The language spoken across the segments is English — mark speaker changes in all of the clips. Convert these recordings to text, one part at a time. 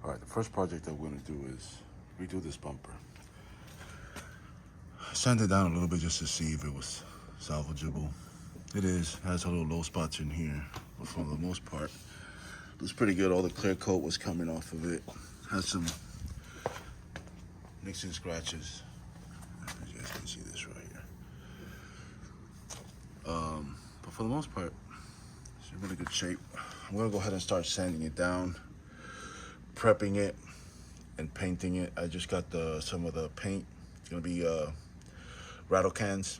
Speaker 1: All right, the first project that we're gonna do is redo this bumper. I sanded it down a little bit just to see if it was salvageable. It is, has a little low spots in here, but for the most part, it was pretty good. All the clear coat was coming off of it. Has some nicks and scratches. You guys can see this right here. But for the most part, it's in really good shape. I'm gonna go ahead and start sanding it down, prepping it, and painting it. I just got some of the paint. It's gonna be rattle cans.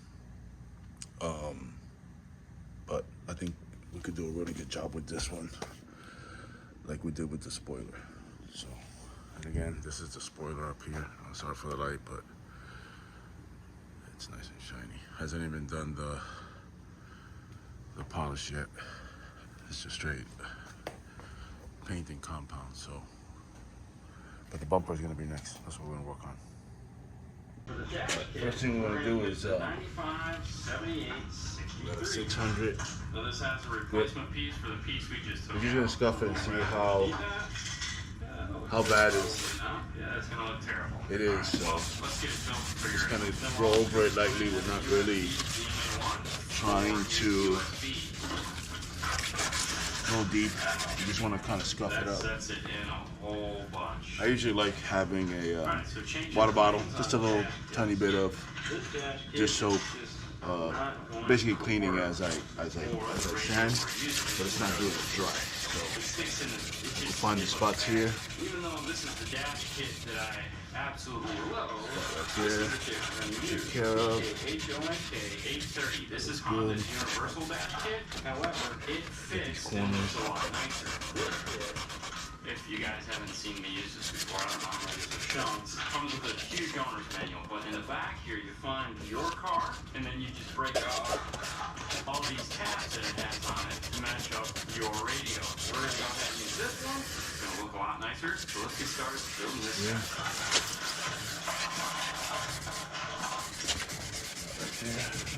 Speaker 1: But I think we could do a really good job with this one, like we did with the spoiler. So, and again, this is the spoiler up here. I'm sorry for the light, but it's nice and shiny. Hasn't even done the polish yet. It's just straight paint and compound. So, but the bumper is gonna be next. That's what we're gonna work on. First thing we're gonna do is
Speaker 2: 95, 78,
Speaker 1: we got a 600.
Speaker 2: So this has a replacement piece for the piece we just took.
Speaker 1: We're just gonna scuff it and see how bad it is.
Speaker 2: Yeah, it's gonna look terrible.
Speaker 1: It is. So
Speaker 2: Let's get it filmed.
Speaker 1: just kind of go over it lightly. We're not really trying to go deep. You just want to kind of scuff it up.
Speaker 2: Sets it in a whole bunch.
Speaker 1: I usually like having a water bottle, just a little tiny bit of dish soap, basically cleaning as I sand, but it's not really dry. So we'll find the spots here.
Speaker 2: Even though this is the dash kit that I absolutely love,
Speaker 1: Take care of.
Speaker 2: HONK 830. This is Honda's universal dash kit. However, it fits and looks a lot nicer. If you guys haven't seen me use this before, I don't know how many have shown. It comes with a huge owner's manual, but in the back here you find your car, and then you just break off all these tabs that it has on it to match up your radio. We're going to go ahead and use this one. It's going to look a lot nicer, so let's get started building this.
Speaker 1: Yeah. Right there.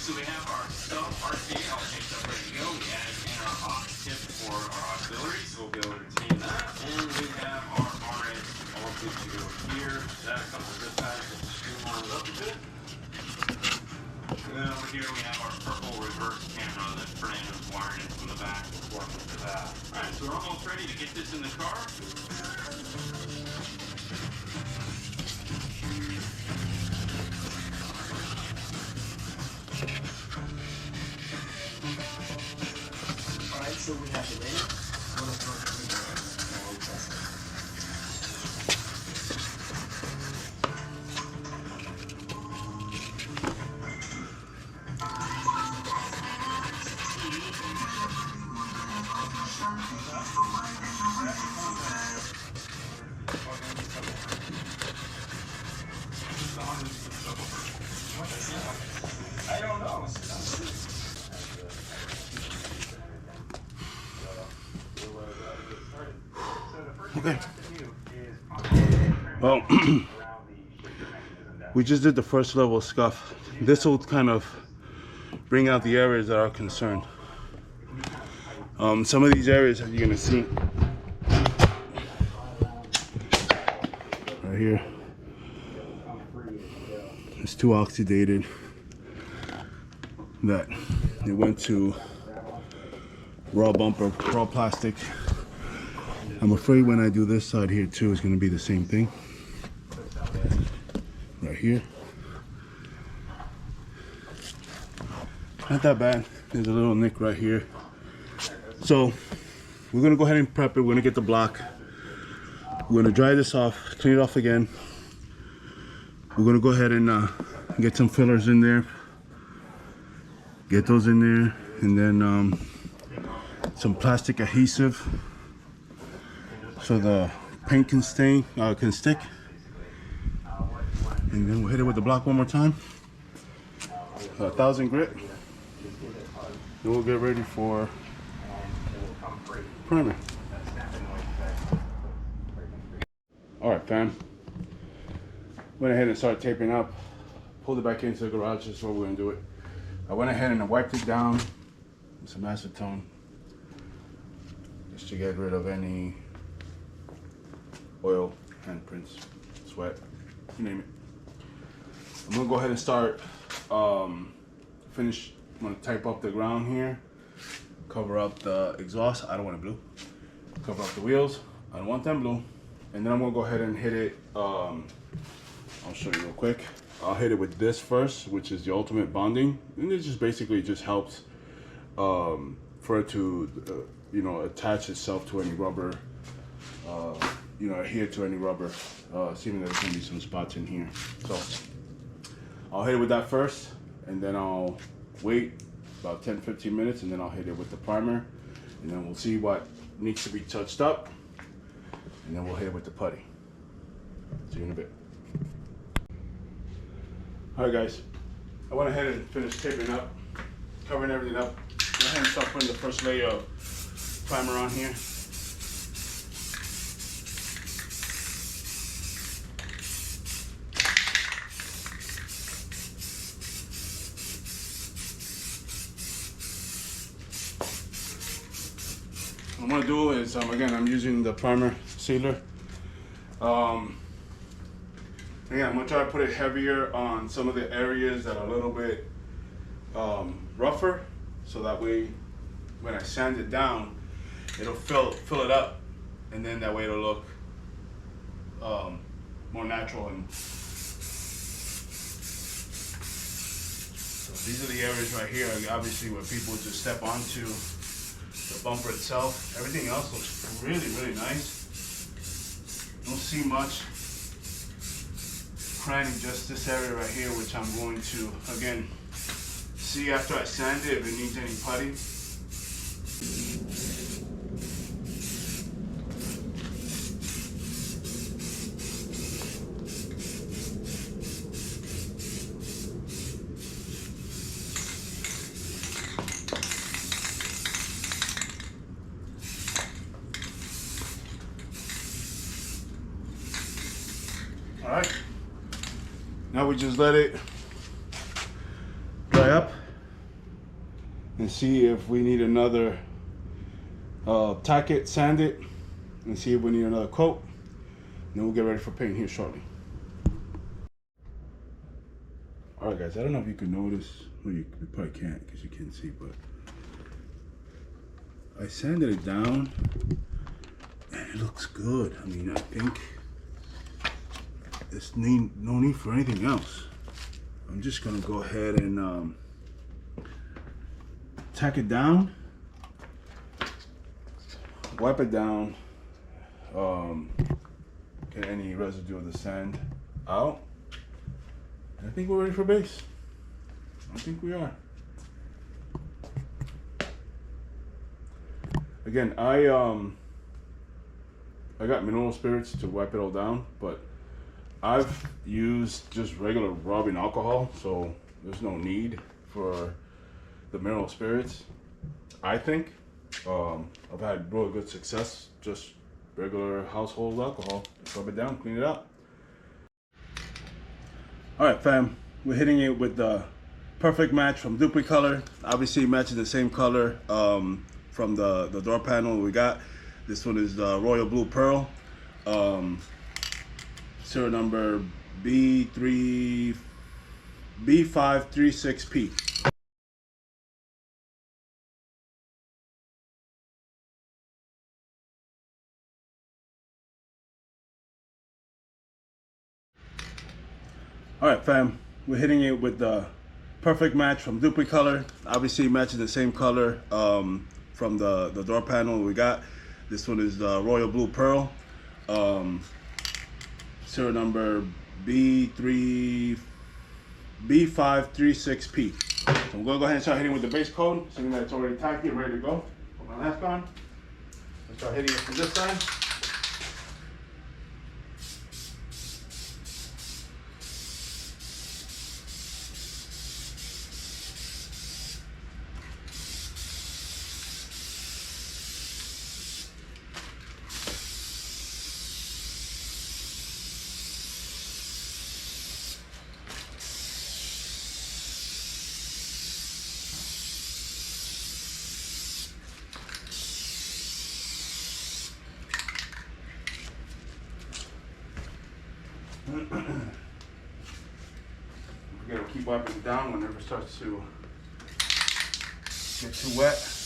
Speaker 2: So we have our sub RC all taped up ready to go. We added in our aux tip for our auxiliary, so we'll be able to retain that. And we have our RS all good to go here. That a couple of zip ties to streamline it up a bit. And then over here we have our purple reverse camera that Fernando's wired in from the back. We're working for that. Alright, so we're almost ready to get this in the car.
Speaker 3: So we have the lid. I don't know.
Speaker 1: Okay. Well, we just did the first level scuff. This will kind of bring out the areas that are concerned. Some of these areas, as you're gonna see right here, it's too oxidated that it went to raw bumper, raw plastic. I'm afraid when I do this side here too, it's going to be the same thing. Right here. Not that bad. There's a little nick right here. So we're going to go ahead and prep it. We're going to get the block. We're going to dry this off, clean it off again. We're going to go ahead and get some fillers in there. Get those in there. And then some plastic adhesive so the paint can stain, can stick. And then we'll hit it with the block one more time. 1,000 grit. Then we'll get ready for primer. All right, fam. Went ahead and started taping up. Pulled it back into the garage. That's where we're gonna do it. I went ahead and I wiped it down with some acetone, just to get rid of any oil, handprints, sweat, you name it. I'm gonna go ahead and start, I'm gonna type up the ground here, cover up the exhaust. I don't want it blue. Cover up the wheels. I don't want them blue. And then I'm gonna go ahead and hit it, I'll show you real quick. I'll hit it with this first, which is the ultimate bonding. And it just basically just helps for it to, you know, attach itself to any rubber, you know, adhere to any rubber, seeming that there's gonna be some spots in here. So I'll hit it with that first, and then I'll wait about 10-15 minutes, and then I'll hit it with the primer, and then we'll see what needs to be touched up, and then we'll hit it with the putty. See you in a bit. All right, guys, I went ahead and finished taping up, covering everything up. Go ahead and start putting the first layer of primer on here. What I'm gonna do is, again, I'm using the primer sealer. Again, I'm gonna try to put it heavier on some of the areas that are a little bit rougher, so that way when I sand it down, it'll fill it up, and then that way it'll look more natural. And so these are the areas right here, obviously, where people just step onto the bumper itself. Everything else looks really, really nice. Don't see much. Grinding just this area right here, which I'm going to, again, see after I sand it if it needs any putty. All right. Now we just let it dry up and see if we need another tack it, sand it, and see if we need another coat. And then we'll get ready for paint here shortly. All right, guys, I don't know if you can notice. Well, you probably can't because you can't see, but I sanded it down and it looks good. I mean, I think there's no need for anything else. I'm just gonna go ahead and tack it down, wipe it down, get any residue of the sand out. And I think we're ready for base. I think we are. Again, I got mineral spirits to wipe it all down, but I've used just regular rubbing alcohol, so there's no need for the mineral spirits. I think I've had really good success, just regular household alcohol. Just rub it down, clean it up. All right, fam, we're hitting it with the perfect match from Duplicolor. Obviously matches the same color from the door panel we got. This one is the Royal Blue Pearl. Serial number B536P. All right, fam, we're hitting it with the perfect match from Duplicolor. Obviously matches the same color from the door panel we got. This one is the Royal Blue Pearl. Serial number B536P. So I'm gonna go ahead and start hitting with the base coat, assuming that it's already tacky and ready to go. Put my mask on. Let's start hitting it from this side. keep wiping it down whenever it starts to get too wet.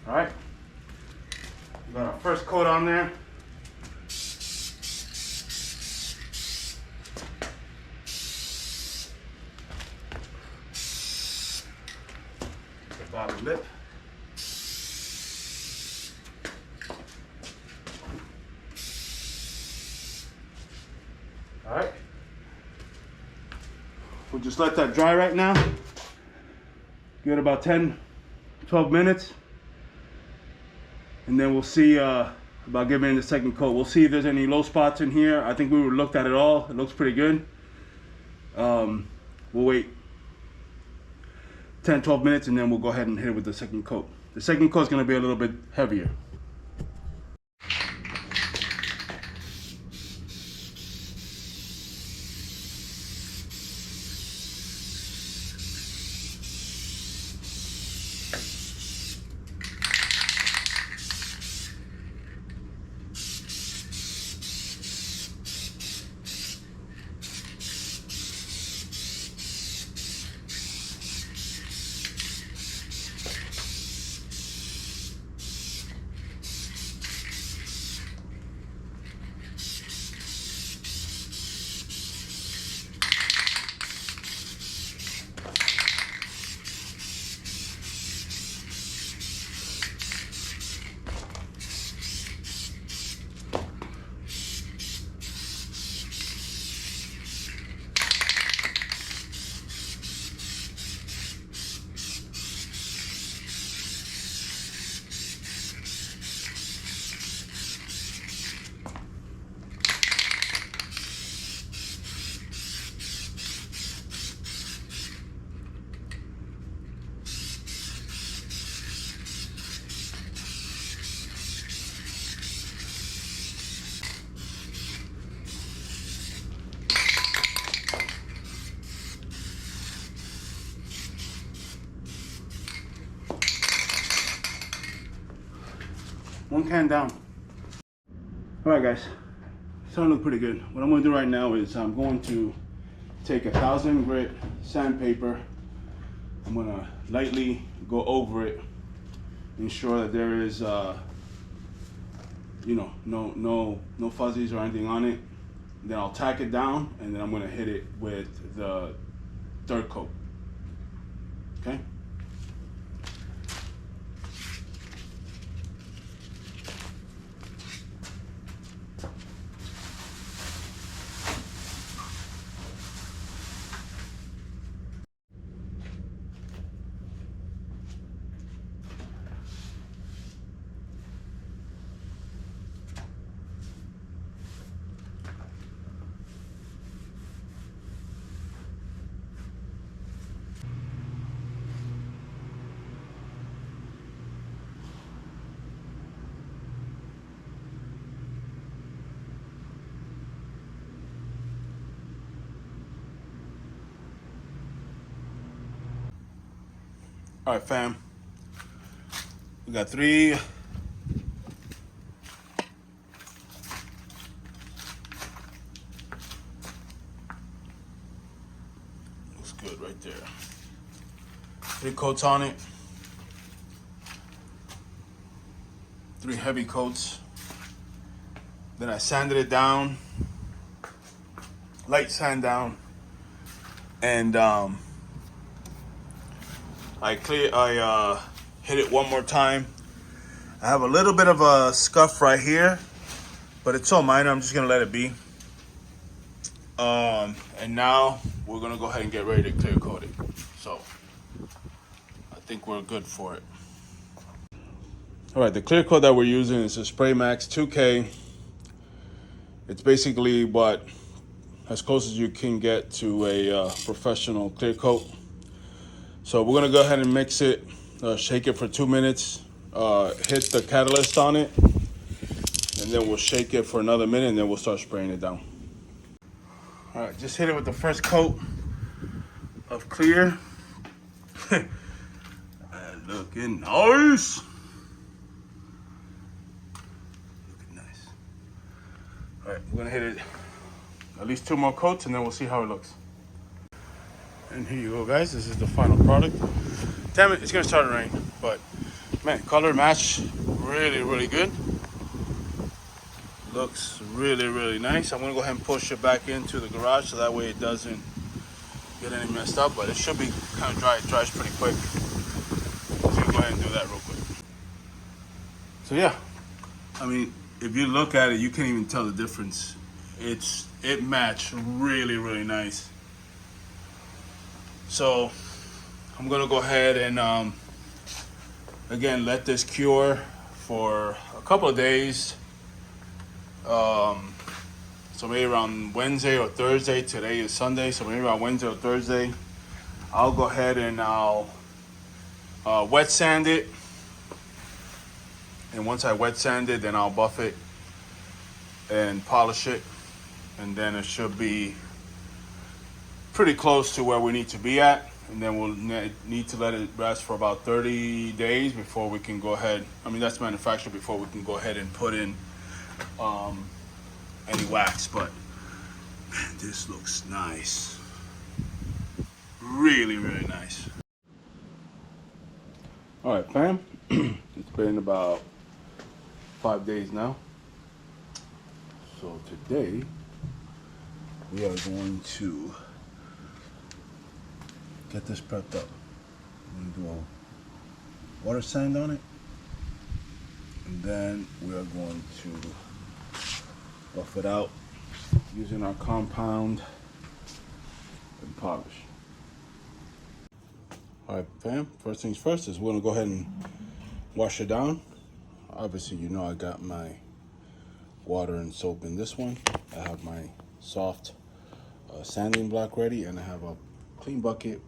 Speaker 1: All right, we got our first coat on there. The bottom lip. All right, we'll just let that dry right now. Give it about 10-12 minutes. And then we'll see about giving it the second coat. We'll see if there's any low spots in here. I think we looked at it all. It looks pretty good. We'll wait 10-12 minutes and then we'll go ahead and hit it with the second coat. The second coat is going to be a little bit heavier. One can down. All right, guys, starting to look pretty good. What I'm going to do right now is I'm going to take 1000 grit sandpaper. I'm going to lightly go over it, ensure that there is, no fuzzies or anything on it. Then I'll tack it down, and then I'm going to hit it with the third coat. Okay. All right, fam. We got 3. Looks good right there. 3 coats on it. 3 heavy coats. Then I sanded it down. Light sand down. And I hit it one more time. I have a little bit of a scuff right here, but it's so minor, I'm just gonna let it be. And now we're gonna go ahead and get ready to clear coat it. So I think we're good for it. All right, the clear coat that we're using is a Spray Max 2K. It's basically what, as close as you can get to a professional clear coat. So we're gonna go ahead and mix it, shake it for 2 minutes, hit the catalyst on it, and then we'll shake it for another minute, and then we'll start spraying it down. All right, just hit it with the first coat of clear. Looking nice. Looking nice. All right, we're gonna hit it at least 2 more coats, and then we'll see how it looks. And here you go, guys. This is the final product. Damn it, it's gonna start to rain, but man, color match really, really good. Looks really, really nice. I'm gonna go ahead and push it back into the garage so that way it doesn't get any messed up, but it should be kind of dry. It dries pretty quick. So go ahead and do that real quick. So yeah, I mean, if you look at it, you can't even tell the difference. It matched really, really nice. So I'm gonna go ahead and again let this cure for a couple of days. So maybe around Wednesday or Thursday. Today is Sunday, so maybe around Wednesday or Thursday, I'll go ahead and I'll wet sand it. And once I wet sand it, then I'll buff it and polish it, and then it should be pretty close to where we need to be at. And then we'll need to let it rest for about 30 days before we can go ahead. I mean, that's manufactured before we can go ahead and put in any wax. But man, this looks nice. Really, really nice. All right, fam. It's been about 5 days now. So today we are going to get this prepped up. I'm gonna do a water sand on it, and then we are going to buff it out using our compound and polish. All right, fam, first things first is we're gonna go ahead and wash it down. Obviously, you know I got my water and soap in this one. I have my soft sanding block ready, and I have a clean bucket,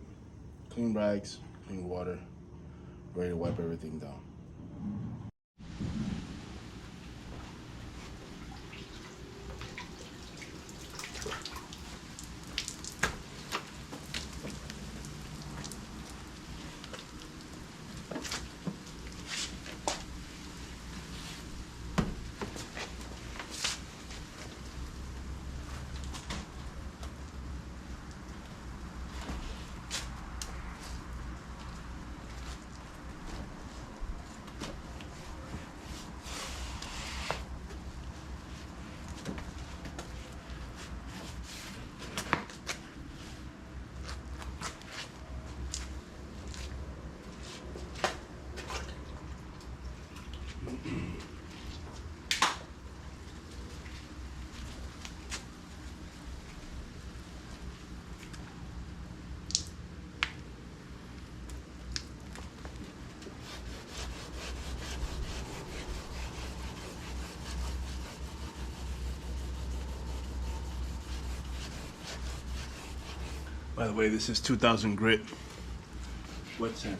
Speaker 1: clean rags, clean water, ready to wipe everything down. By the way, this is 2000 grit wet sand.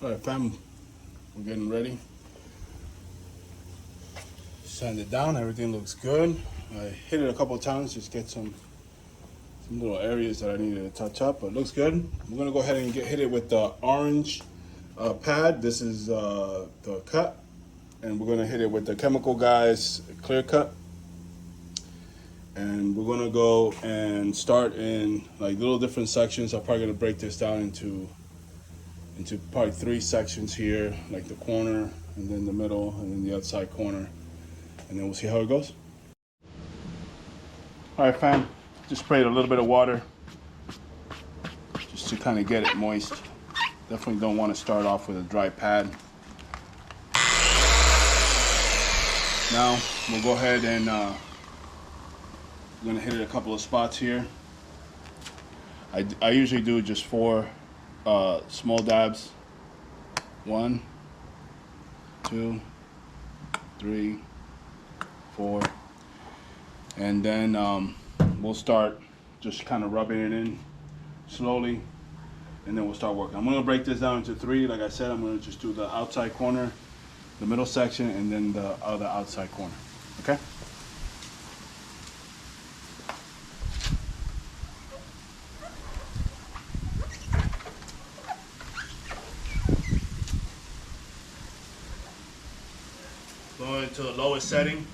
Speaker 1: All right, fam, we're getting ready. Sand it down, everything looks good. I hit it a couple of times, just get some little areas that I needed to touch up, but it looks good. We're gonna go ahead and hit it with the orange pad. This is the cut, and we're gonna hit it with the Chemical Guys clear cut. And we're gonna go and start in like little different sections. I'm probably gonna break this down into probably 3 sections here, like the corner, and then the middle, and then the outside corner, and then we'll see how it goes. All right, fam, just sprayed a little bit of water just to kind of get it moist. Definitely don't want to start off with a dry pad. Now we'll go ahead and I'm gonna hit it a couple of spots here. I usually do just 4 small dabs. 1, 2, 3, 4, and then we'll start just kind of rubbing it in slowly, and then we'll start working. I'm gonna break this down into 3. Like I said, I'm gonna just do the outside corner, the middle section, and then the other outside corner. Okay? Going to the lowest setting.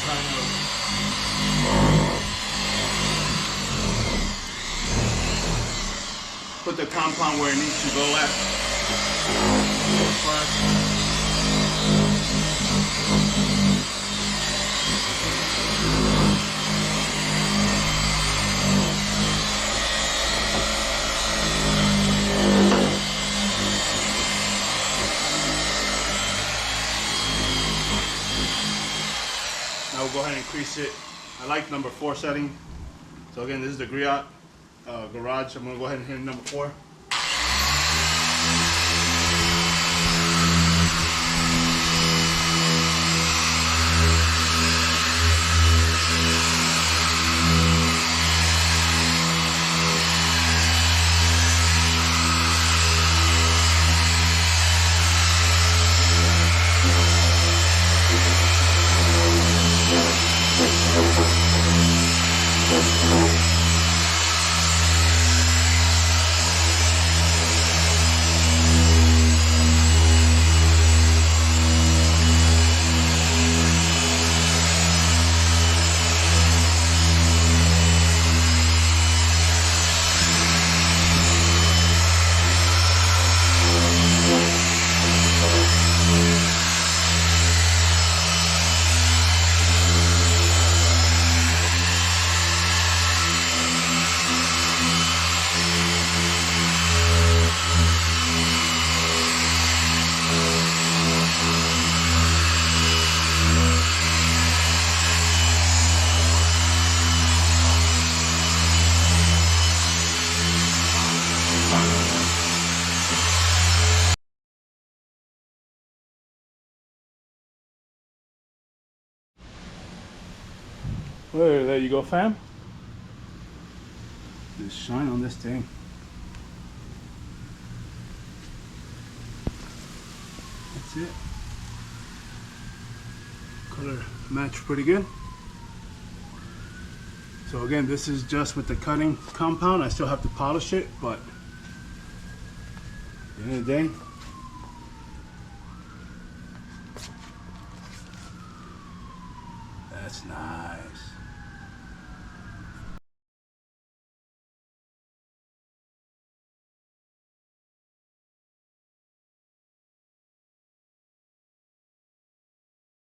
Speaker 1: Kind of put the compound where it needs to go at first. Now we'll go ahead and increase it. I like number 4 setting. So again, this is the Griot Garage. I'm gonna go ahead and hit number 4. Well, there you go, fam. Just shine on this thing. That's it. Color match pretty good. So again, this is just with the cutting compound. I still have to polish it, but at the end of the day, that's nice.